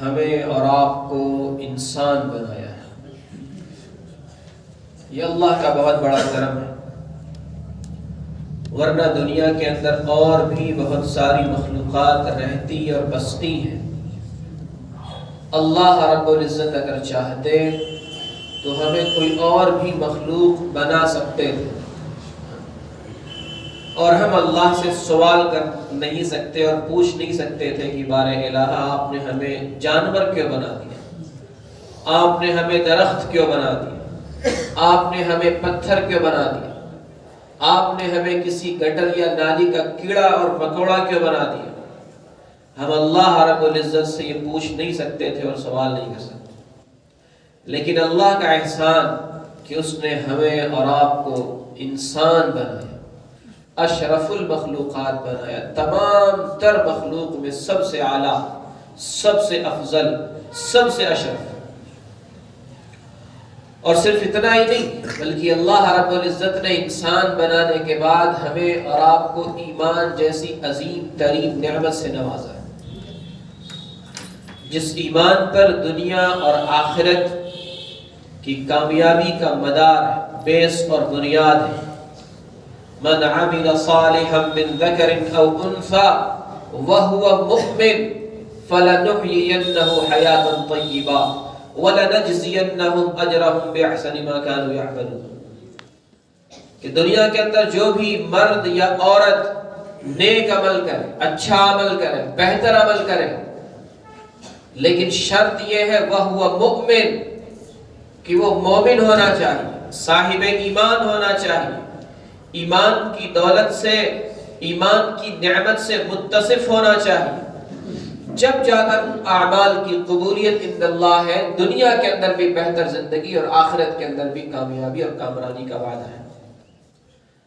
ہمیں اور آپ کو انسان بنایا ہے۔ یہ اللہ کا بہت بڑا کرم ہے، ورنہ دنیا کے اندر اور بھی بہت ساری مخلوقات رہتی اور بستی ہیں۔ اللہ رب العزت اگر چاہتے تو ہمیں کوئی اور بھی مخلوق بنا سکتے تھے، اور ہم اللہ سے سوال کر نہیں سکتے اور پوچھ نہیں سکتے تھے کہ بارے الہ آپ نے ہمیں جانور کیوں بنا دیا، آپ نے ہمیں درخت کیوں بنا دیا، آپ نے ہمیں پتھر کیوں بنا دیا، آپ نے ہمیں کسی گٹر یا نالی کا کیڑا اور مکوڑا کیوں بنا دیا۔ ہم اللہ رب العزت سے یہ پوچھ نہیں سکتے تھے اور سوال نہیں کر سکتے، لیکن اللہ کا احسان کہ اس نے ہمیں اور آپ کو انسان بنایا، اشرف المخلوقات بنایا، تمام تر مخلوق میں سب سے اعلیٰ، سب سے افضل، سب سے اشرف۔ اور صرف اتنا ہی نہیں بلکہ اللہ رب العزت نے انسان بنانے کے بعد ہمیں اور آپ کو ایمان جیسی عظیم ترین نعمت سے نوازا ہے، جس ایمان پر دنیا اور آخرت کی کامیابی کا مدار ہے، بیس اور بنیاد ہے۔ من عمل صالحا من ذکر او انثى وهو مؤمن فلنحيينه حياة طیبہ وَلَنَجْزِيَنَّهُمْ أَجْرَهُمْ بِأَحْسَنِ مَا كَانُوا يَعْمَلُونَ، کہ دنیا کے اندر جو بھی مرد یا عورت نیک عمل کرے، اچھا عمل کرے، بہتر عمل کرے، لیکن شرط یہ ہے وَهُوَ مُؤْمِن، کہ وہ مومن ہونا چاہیے، صاحب ایمان ہونا چاہیے، ایمان کی دولت سے، ایمان کی نعمت سے متصف ہونا چاہیے، جب جا کر ان اعمال کی قبولیت عند اللہ ہے، دنیا کے اندر بھی بہتر زندگی اور آخرت کے اندر بھی کامیابی اور کامرانی کا وعدہ ہے۔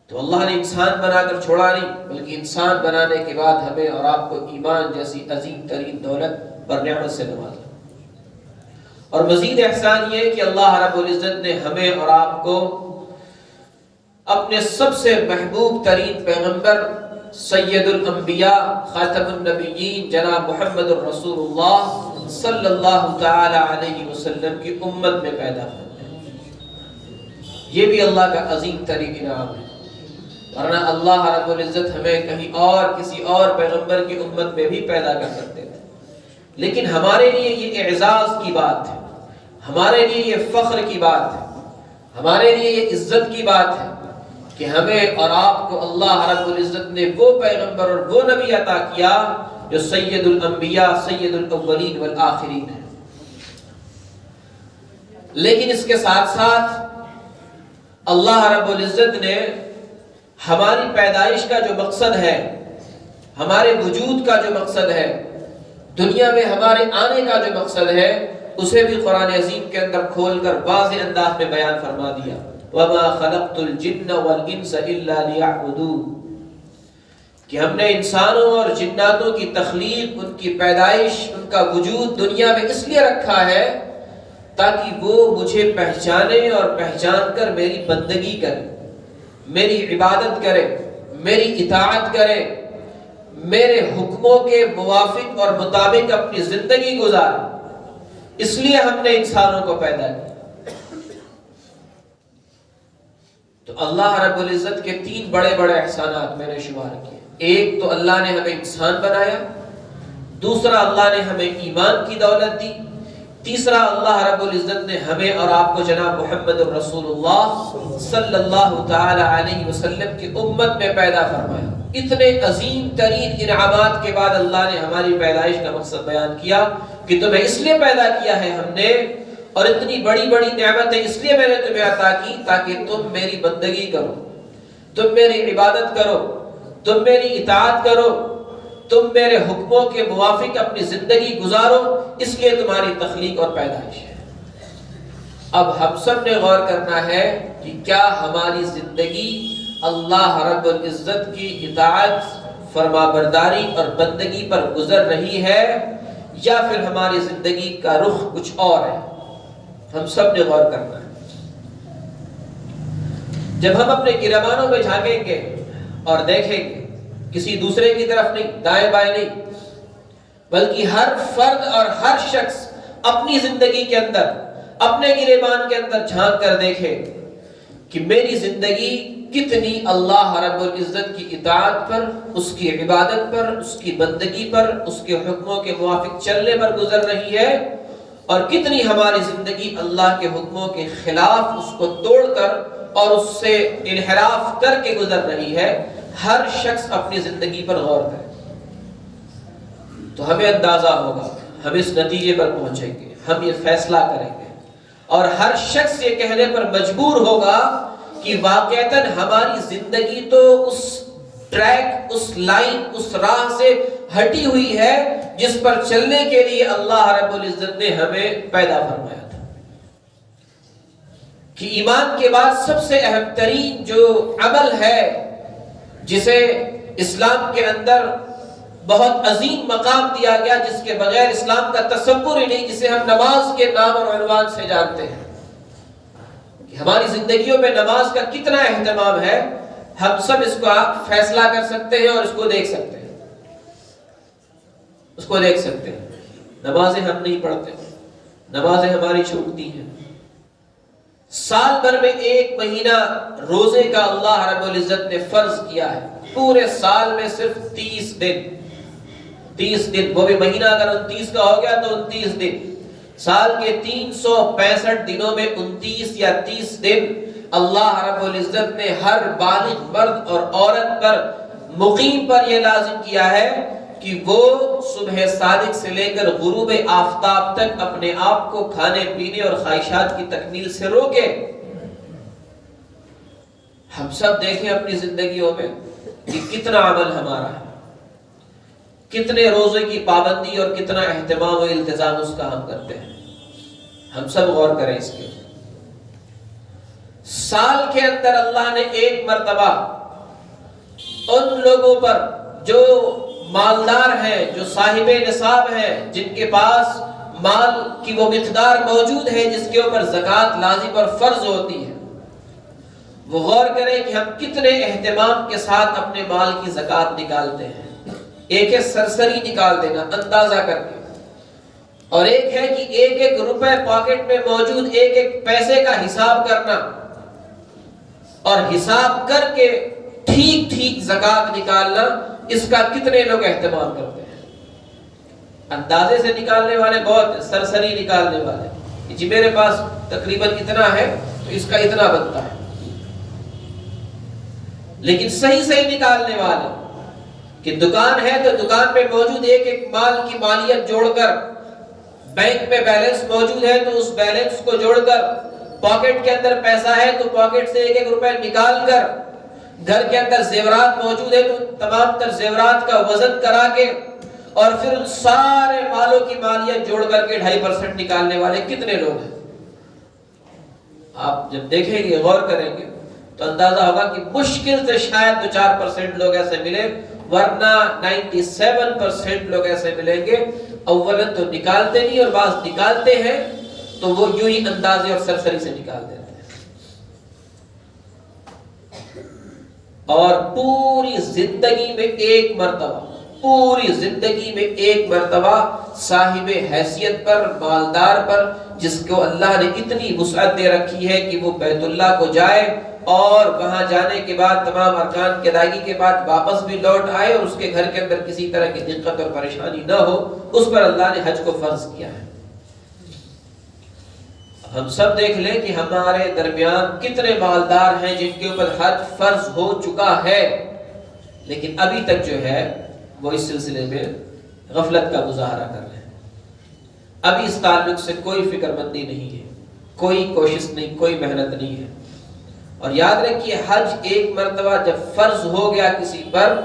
تو اللہ نے انسان بنا کر چھوڑا نہیں، بلکہ انسان بنانے کے بعد ہمیں اور آپ کو ایمان جیسی عظیم ترین دولت اور نعمت سے نوازا۔ اور مزید احسان یہ کہ اللہ رب العزت نے ہمیں اور آپ کو اپنے سب سے محبوب ترین پیغمبر سید الانبیاء خاتم النبیین جناب محمد الرسول اللہ صلی اللہ تعالی علیہ وسلم کی امت میں پیدا فرمایا۔ یہ بھی اللہ کا عظیم ترین انعام ہے، ورنہ اللہ رب العزت ہمیں کہیں اور کسی اور پیغمبر کی امت میں بھی پیدا کر سکتے تھے، لیکن ہمارے لیے یہ اعزاز کی بات ہے، ہمارے لیے یہ فخر کی بات ہے، ہمارے لیے یہ عزت کی بات ہے کہ ہمیں اور آپ کو اللہ رب العزت نے وہ پیغمبر اور وہ نبی عطا کیا جو سید الانبیاء، سید الاولین والآخرین ہے۔ لیکن اس کے ساتھ ساتھ اللہ رب العزت نے ہماری پیدائش کا جو مقصد ہے، ہمارے وجود کا جو مقصد ہے، دنیا میں ہمارے آنے کا جو مقصد ہے، اسے بھی قرآن عظیم کے اندر کھول کر واضح انداز میں بیان فرما دیا۔ وَمَا خَلَقْتُ الْجِنَّ وَالْإِنسَ إِلَّا لِيَعْبُدُونِ، کہ ہم نے انسانوں اور جناتوں کی تخلیق، ان کی پیدائش، ان کا وجود دنیا میں اس لیے رکھا ہے تاکہ وہ مجھے پہچانے اور پہچان کر میری بندگی کرے، میری عبادت کرے، میری اطاعت کرے، میرے حکموں کے موافق اور مطابق اپنی زندگی گزارے۔ اس لیے ہم نے انسانوں کو پیدا کیا۔ تو اللہ رب العزت کے تین بڑے بڑے احسانات میں نے شمار کیے۔ ایک تو اللہ نے ہمیں انسان بنایا، دوسرا اللہ نے ہمیں ایمان کی دولت دی، تیسرا اللہ رب العزت نے ہمیں اور آپ کو جناب محمد الرسول اللہ صلی اللہ تعالی علیہ وسلم کی امت میں پیدا فرمایا۔ اتنے عظیم ترین انعامات کے بعد اللہ نے ہماری پیدائش کا مقصد بیان کیا کہ تمہیں اس لیے پیدا کیا ہے ہم نے، اور اتنی بڑی بڑی نعمتیں اس لیے میں نے تمہیں عطا کی تاکہ تم میری بندگی کرو، تم میری عبادت کرو، تم میری اطاعت کرو، تم میرے حکموں کے موافق اپنی زندگی گزارو، اس لیے تمہاری تخلیق اور پیدائش ہے۔ اب ہم سب نے غور کرنا ہے کہ کیا ہماری زندگی اللہ رب العزت کی اطاعت، فرما برداری اور بندگی پر گزر رہی ہے، یا پھر ہماری زندگی کا رخ کچھ اور ہے؟ ہم سب نے غور کرنا ہے۔ جب ہم اپنے گریبانوں میں جھانکیں گے اور دیکھیں گے، کسی دوسرے کی طرف نہیں، دائیں بائیں نہیں، بلکہ ہر فرد اور ہر شخص اپنی زندگی کے اندر، اپنے گریبان کے اندر جھانک کر دیکھے کہ میری زندگی کتنی اللہ رب العزت کی اطاعت پر، اس کی عبادت پر، اس کی بندگی پر، اس کے حکموں کے موافق چلنے پر گزر رہی ہے، اور کتنی ہماری زندگی اللہ کے حکموں کے خلاف اس کو توڑ کر اور اس سے انحراف کر کے گزر رہی ہے۔ ہر شخص اپنی زندگی پر غور کرے تو ہمیں اندازہ ہوگا، ہم اس نتیجے پر پہنچیں گے، ہم یہ فیصلہ کریں گے، اور ہر شخص یہ کہنے پر مجبور ہوگا کہ واقعتاً ہماری زندگی تو اس ٹریک، اس لائن، اس راہ سے ہٹی ہوئی ہے جس پر چلنے کے لیے اللہ رب العزت نے ہمیں پیدا فرمایا تھا۔ کہ ایمان کے بعد سب سے اہم ترین جو عمل ہے جسے اسلام کے اندر بہت عظیم مقام دیا گیا، جس کے بغیر اسلام کا تصور ہی نہیں، جسے ہم نماز کے نام اور عنوان سے جانتے ہیں، کہ ہماری زندگیوں میں نماز کا کتنا اہتمام ہے، ہم سب اس کو فیصلہ کر سکتے ہیں اور اس کو دیکھ سکتے ہیں، اس کو دیکھ سکتے ہیں۔ نمازیں ہم نہیں پڑھتے، نمازیں ہماری چھوٹتی ہیں۔ سال بھر میں ایک مہینہ روزے کا اللہ رب العزت نے فرض کیا ہے، پورے سال میں صرف 30 دن، وہ بھی مہینہ اگر 29 کا ہو گیا تو 29 دن، سال کے 365 دنوں میں 29 یا 30 دن اللہ رب العزت نے ہر بالغ مرد اور عورت پر، مقیم پر یہ لازم کیا ہے کہ وہ صبح صادق سے لے کر غروب آفتاب تک اپنے آپ کو کھانے پینے اور خواہشات کی تکمیل سے روکے۔ ہم سب دیکھیں اپنی زندگیوں میں کہ کتنا عمل ہمارا ہے، کتنے روزے کی پابندی اور کتنا اہتمام و التزام اس کا ہم کرتے ہیں۔ ہم سب غور کریں اس کے۔ سال کے اندر اللہ نے ایک مرتبہ ان لوگوں پر جو مالدار ہیں، جو صاحب نصاب ہیں، جن کے پاس مال کی وہ مقدار موجود ہے جس کے اوپر زکوٰۃ لازم اور فرض ہوتی ہے، وہ غور کریں کہ ہم کتنے اہتمام کے ساتھ اپنے مال کی زکوٰۃ نکالتے ہیں۔ ایک ہے سرسری نکال دینا اندازہ کر کے، اور ایک ہے کہ ایک ایک روپے پاکٹ میں موجود ایک ایک پیسے کا حساب کرنا، اور حساب کر کے ٹھیک ٹھیک زکوٰۃ نکالنا۔ اس کا کتنے لوگ اہتمام کرتے ہیں؟ اندازے سے نکالنے والے بہت، سرسری نکالنے والے جی میرے پاس تقریباً اتنا ہے تو اس کا اتنا بنتا ہے، لیکن صحیح نکالنے والے کہ دکان ہے تو دکان میں موجود ایک ایک مال کی مالیت جوڑ کر، بینک میں بیلنس موجود ہے تو اس بیلنس کو جوڑ کر، پاکٹ کے اندر پیسہ ہے تو پاکٹ سے ایک ایک روپے نکال کر، گھر کے اندر زیورات موجود ہے تو تمام تر زیورات کا وزن کرا کے، اور پھر ان سارے مالوں کی مالیت جوڑ کر کے 2.5% نکالنے والے کتنے لوگ ہیں؟ آپ جب دیکھیں گے، غور کریں گے تو اندازہ ہوگا کہ مشکل سے شاید 2-4% لوگ ایسے ملے، ورنہ 97% لوگ ایسے ملیں گے اولاً تو نکالتے نہیں، اور بعض نکالتے ہیں تو وہ یوں ہی اندازے اور سرسری سے نکال دیتے ہیں۔ اور پوری زندگی میں ایک مرتبہ صاحب حیثیت پر، مالدار پر، جس کو اللہ نے اتنی وسعت دے رکھی ہے کہ وہ بیت اللہ کو جائے اور وہاں جانے کے بعد تمام ارکان کی ادائیگی کے بعد واپس بھی لوٹ آئے اور اس کے گھر کے اندر کسی طرح کی دقت اور پریشانی نہ ہو، اس پر اللہ نے حج کو فرض کیا ہے۔ ہم سب دیکھ لیں کہ ہمارے درمیان کتنے مالدار ہیں جن کے اوپر حج فرض ہو چکا ہے، لیکن ابھی تک جو ہے وہ اس سلسلے میں غفلت کا مظاہرہ کر رہے ہیں۔ ابھی اس تعلق سے کوئی فکر مندی نہیں ہے، کوئی کوشش نہیں، کوئی محنت نہیں ہے۔ اور یاد رکھیے، حج ایک مرتبہ جب فرض ہو گیا کسی پر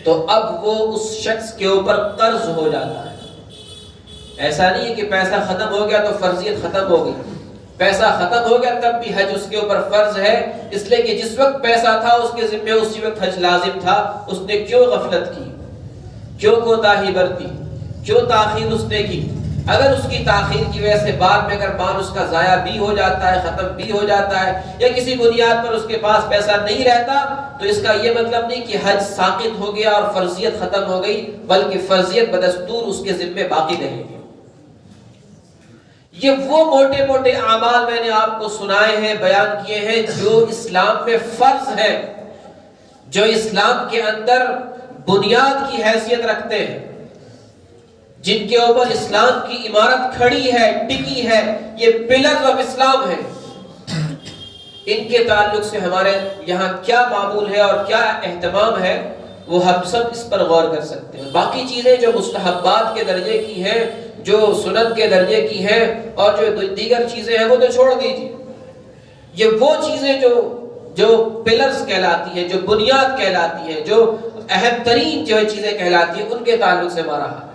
تو اب وہ اس شخص کے اوپر قرض ہو جاتا ہے۔ ایسا نہیں ہے کہ پیسہ ختم ہو گیا تو فرضیت ختم ہو گئی، پیسہ ختم ہو گیا تب بھی حج اس کے اوپر فرض ہے، اس لیے کہ جس وقت پیسہ تھا اس کے ذمہ اسی وقت حج لازم تھا۔ اس نے کیوں غفلت کی، کیوں کوتاہی برتی، کیوں تاخیر اس نے کی؟ اگر اس کی تاخیر کی وجہ سے بعد میں اگر مال اس کا ضائع بھی ہو جاتا ہے، ختم بھی ہو جاتا ہے، یا کسی بنیاد پر اس کے پاس پیسہ نہیں رہتا، تو اس کا یہ مطلب نہیں کہ حج ساقط ہو گیا اور فرضیت ختم ہو گئی، بلکہ فرضیت بدستور اس کے ذمے باقی رہے گی۔ یہ وہ موٹے موٹے اعمال میں نے آپ کو سنائے ہیں، بیان کیے ہیں، جو اسلام میں فرض ہیں، جو اسلام کے اندر بنیاد کی حیثیت رکھتے ہیں، جن کے اوپر اسلام کی عمارت کھڑی ہے، ٹکی ہے، یہ پلرز آف اسلام ہے۔ ان کے تعلق سے ہمارے یہاں کیا معمول ہے اور کیا اہتمام ہے، وہ ہم سب اس پر غور کر سکتے ہیں۔ باقی چیزیں جو مستحبات کے درجے کی ہیں، جو سنت کے درجے کی ہیں، اور جو دیگر چیزیں ہیں وہ تو چھوڑ دیجیے۔ یہ وہ چیزیں جو پلرز کہلاتی ہیں، جو بنیاد کہلاتی ہیں، جو اہم ترین جو چیزیں کہلاتی ہیں، ان کے تعلق سے ہمارا حال ہے۔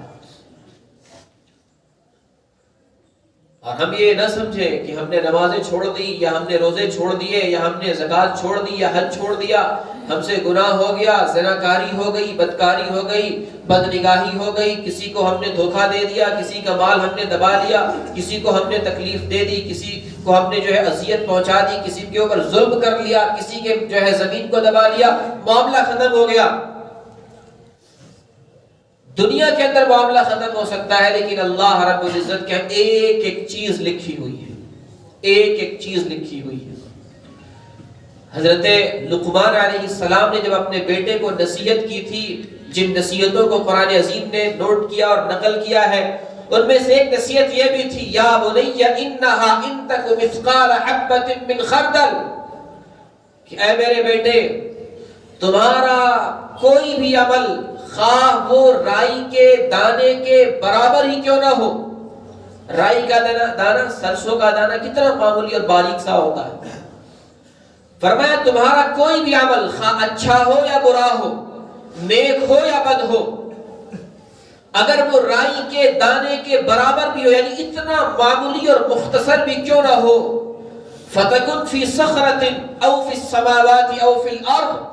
اور ہم یہ نہ سمجھیں کہ ہم نے نمازیں چھوڑ دی، یا ہم نے روزے چھوڑ دیے، یا ہم نے زکوٰۃ چھوڑ دی، یا حج چھوڑ دیا، ہم سے گناہ ہو گیا، زناکاری ہو گئی، بدکاری ہو گئی، بدنگاہی ہو گئی، کسی کو ہم نے دھوکہ دے دیا، کسی کا مال ہم نے دبا لیا، کسی کو ہم نے تکلیف دے دی، کسی کو ہم نے جو ہے اذیت پہنچا دی، کسی کے اوپر ظلم کر لیا، کسی کے جو ہے زمین کو دبا لیا، معاملہ ختم ہو گیا۔ دنیا کے اندر معاملہ ختم ہو سکتا ہے، لیکن اللہ رب العزت کے ایک ایک چیز لکھی ہوئی ہے، ایک ایک چیز لکھی ہوئی ہے۔ حضرت لقمان علیہ السلام نے جب اپنے بیٹے کو نصیحت کی تھی، جن نصیحتوں کو قرآن عظیم نے نوٹ کیا اور نقل کیا ہے، ان میں سے ایک نصیحت یہ بھی تھی، یا بنی انہا ان تک مثقال حبۃ من خردل، کہ اے میرے بیٹے، تمہارا کوئی بھی عمل خواہ وہ رائی کے دانے کے برابر ہی کیوں نہ ہو۔ رائی کا دانا، سرسوں کا دانا کتنا معمولی اور باریک سا ہوتا ہے۔ فرمایا تمہارا کوئی بھی عمل خواہ اچھا ہو یا برا ہو، نیک ہو یا بد ہو، اگر وہ رائی کے دانے کے برابر بھی ہو، یعنی اتنا معمولی اور مختصر بھی کیوں نہ ہو، فَتَكُنْ فِي صَخْرَةٍ أَوْ فِي السَّمَاوَاتِ أَوْ فِي الْأَرْضِ،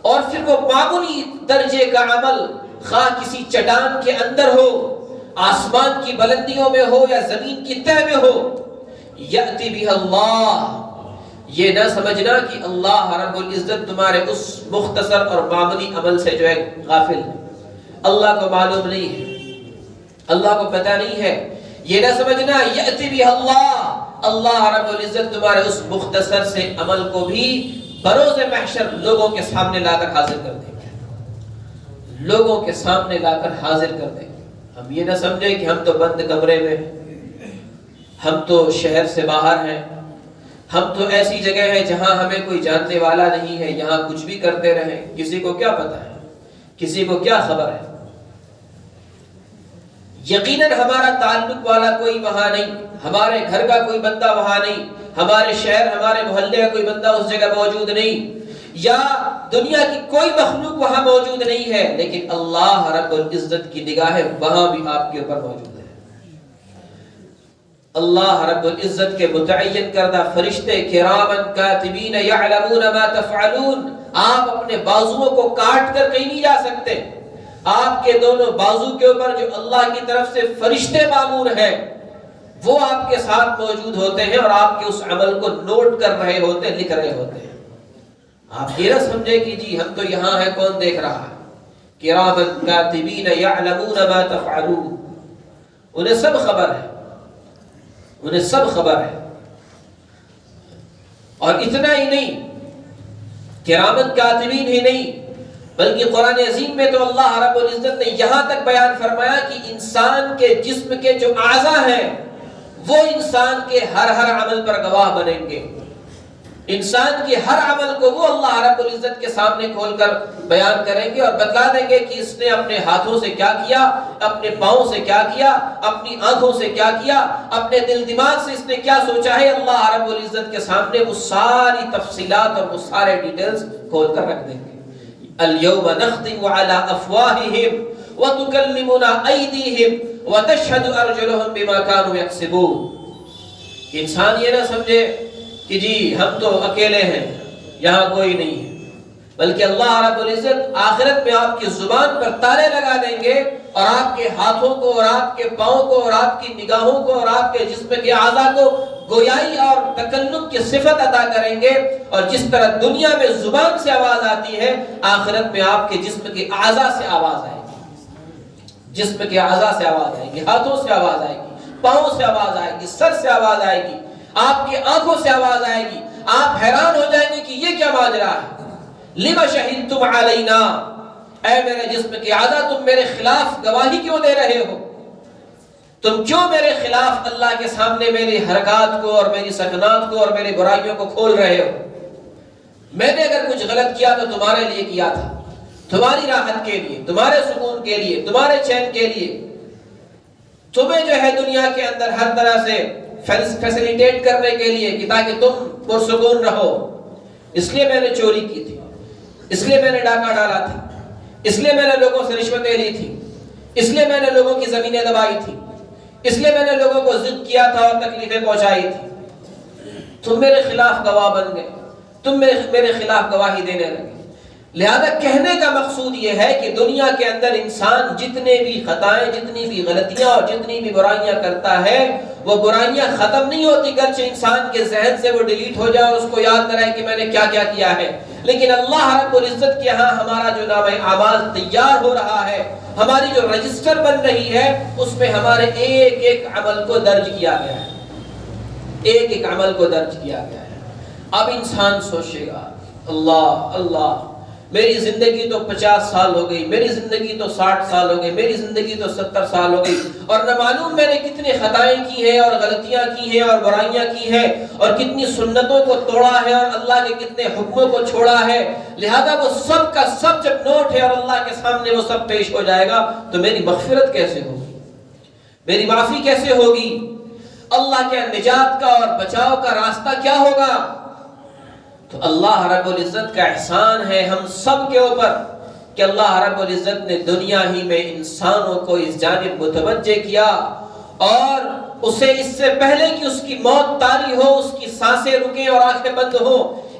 اور پھر وہ معمولی درجے کا عمل خواہ کسی چٹان کے اندر ہو، آسمان کی بلندیوں میں ہو، یا زمین کی تہ میں ہو، یأتی بِهَا اللہ، یہ نہ سمجھنا کہ اللہ رب العزت تمہارے اس مختصر اور معمولی عمل سے جو ہے غافل ہے، اللہ کو معلوم نہیں ہے، اللہ کو پتہ نہیں ہے، یہ نہ سمجھنا یأتی بِهَا اللہ، اللہ رب العزت تمہارے اس مختصر سے عمل کو بھی بروز محشر لوگوں کے سامنے لا کر حاضر کر دیں گے، لوگوں کے سامنے لا کر حاضر کر دیں گے۔ ہم یہ نہ سمجھیں کہ ہم تو بند کمرے میں ہیں، ہم تو شہر سے باہر ہیں، ہم تو ایسی جگہ ہیں جہاں ہمیں کوئی جاننے والا نہیں ہے، یہاں کچھ بھی کرتے رہیں، کسی کو کیا پتہ ہے، کسی کو کیا خبر ہے۔ یقیناً ہمارا تعلق والا کوئی وہاں نہیں، ہمارے گھر کا کوئی بندہ وہاں نہیں، ہمارے شہر، ہمارے محلے کا کوئی بندہ اس جگہ موجود نہیں، یا دنیا کی کوئی مخلوق وہاں موجود نہیں ہے، لیکن اللہ رب العزت کی نگاہیں وہاں بھی آپ کے اوپر موجود ہے۔ اللہ رب العزت کے متعین کردہ فرشتے کرامن کاتبین یعلمون ما تفعلون، آپ اپنے بازوؤں کو کاٹ کر کہیں نہیں جا سکتے، آپ کے دونوں بازو کے اوپر جو اللہ کی طرف سے فرشتے مامور ہیں وہ آپ کے ساتھ موجود ہوتے ہیں، اور آپ کے اس عمل کو نوٹ کر رہے ہوتے ہیں، لکھ رہے ہوتے ہیں۔ آپ یہ نہ سمجھے کہ جی ہم تو یہاں ہیں، کون دیکھ رہا ہے۔ کرامن کاتبین یعلمون ما تفعلون، انہیں سب خبر ہے، انہیں سب خبر ہے۔ اور اتنا ہی نہیں، کرامن کاتبین ہی نہیں، بلکہ قرآن عظیم میں تو اللہ رب العزت نے یہاں تک بیان فرمایا کہ انسان کے جسم کے جو اعضاء ہیں وہ انسان کے ہر عمل پر گواہ بنیں گے، انسان کے ہر عمل کو وہ اللہ رب العزت کے سامنے کھول کر بیان کریں گے اور بتلا دیں گے کہ اس نے اپنے ہاتھوں سے کیا کیا، اپنے پاؤں سے کیا کیا، اپنی آنکھوں سے کیا کیا، اپنے دل دماغ سے اس نے کیا سوچا ہے۔ اللہ رب العزت کے سامنے وہ ساری تفصیلات اور وہ سارے ڈیٹیلز کھول کر رکھ دیں گے۔ اليوم نختم على افواههم وتكلمنا ايديهم وتشهد ارجلهم بما كانوا يكسبون۔ انسان یہ نہ سمجھے کہ جی ہم تو اکیلے ہیں، یہاں کوئی نہیں ہے، بلکہ اللہ رب العزت آخرت میں آپ کی زبان پر تالے لگا دیں گے اور آپ کے ہاتھوں کو اور آپ کے پاؤں کو اور آپ کی نگاہوں کو اور آپ کے جسم کے اعضاء کو گویائی اور تکلم کی صفت عطا کریں گے، اور جس طرح دنیا میں زبان سے آواز آتی ہے آخرت میں آپ کے جسم کے اعضاء سے آواز آئے گی، جسم کے اعضاء سے آواز آئے گی، ہاتھوں سے آواز آئے گی، پاؤں سے آواز آئے گی، سر سے آواز آئے گی، آپ کی آنکھوں سے آواز آئے گی۔ آپ حیران ہو جائیں گے کہ یہ کیا ماجرا ہے۔ لِمَ شَهِدْتُمْ عَلَيْنَا، اے میرے جسم کے اعضاء تم میرے خلاف گواہی کیوں دے رہے ہو؟ تم کیوں میرے خلاف اللہ کے سامنے میری حرکات کو اور میری سکنات کو اور میری برائیوں کو کھول رہے ہو؟ میں نے اگر کچھ غلط کیا تو تمہارے لیے کیا تھا، تمہاری راحت کے لیے، تمہارے سکون کے لیے، تمہارے چین کے لیے، تمہیں جو ہے دنیا کے اندر ہر طرح سے فیسیلیٹیٹ کرنے کے لیے کہ تاکہ تم پرسکون رہو۔ اس لیے میں نے چوری کی تھی، اس لیے میں نے ڈاکہ ڈالا تھا، اس لیے میں نے لوگوں سے رشوتیں لی تھی، اس لیے میں نے لوگوں کی زمینیں دبائی تھی، اس لیے میں نے لوگوں کو ضد کیا تھا اور تکلیفیں پہنچائی تھی۔ تم میرے خلاف گواہ بن گئے، تم میرے خلاف گواہی دینے لگے۔ لہذا کہنے کا مقصود یہ ہے کہ دنیا کے اندر انسان جتنے بھی خطائیں، جتنی بھی غلطیاں اور جتنی بھی برائیاں کرتا ہے وہ برائیاں ختم نہیں ہوتی، گرچہ انسان کے ذہن سے وہ ڈیلیٹ ہو جائے اور اس کو یاد نہ رہے کہ میں نے کیا کیا کیا ہے، لیکن اللہ رب العزت کے ہاں ہمارا جو نام اعمال تیار ہو رہا ہے، ہماری جو رجسٹر بن رہی ہے، اس میں ہمارے ایک ایک عمل کو درج کیا گیا ہے، ایک ایک عمل کو درج کیا گیا ہے۔ اب انسان سوچے گا اللہ اللہ، میری زندگی تو 50 سال ہو گئی، میری زندگی تو 60 سال ہو گئی، میری زندگی تو 70 سال ہو گئی، اور نہ معلوم میں نے کتنے خطائیں کی ہیں اور غلطیاں کی ہیں اور برائیاں کی ہیں اور کتنی سنتوں کو توڑا ہے اور اللہ کے کتنے حکموں کو چھوڑا ہے۔ لہذا وہ سب کا سب جب نوٹ ہے اور اللہ کے سامنے وہ سب پیش ہو جائے گا تو میری مغفرت کیسے ہوگی، میری معافی کیسے ہوگی، اللہ کے نجات کا اور بچاؤ کا راستہ کیا ہوگا؟ تو اللہ رب العزت کا احسان ہے ہم سب کے اوپر کہ اللہ رب العزت نے دنیا ہی میں انسانوں کو اس جانب متوجہ کیا، اور اسے اس سے پہلے کہ اس کی موت طاری ہو، اس کی سانسیں رکیں اور آنکھیں بند ہو،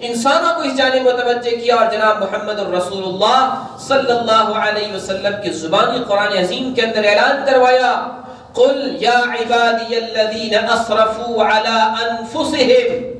انسانوں کو اس جانب متوجہ کیا اور جناب محمد الرسول اللہ صلی اللہ علیہ وسلم کی زبانی قرآن عظیم کے اندر اعلان کروایا، قل یا عبادی الذین اسرفوا علی انفسہم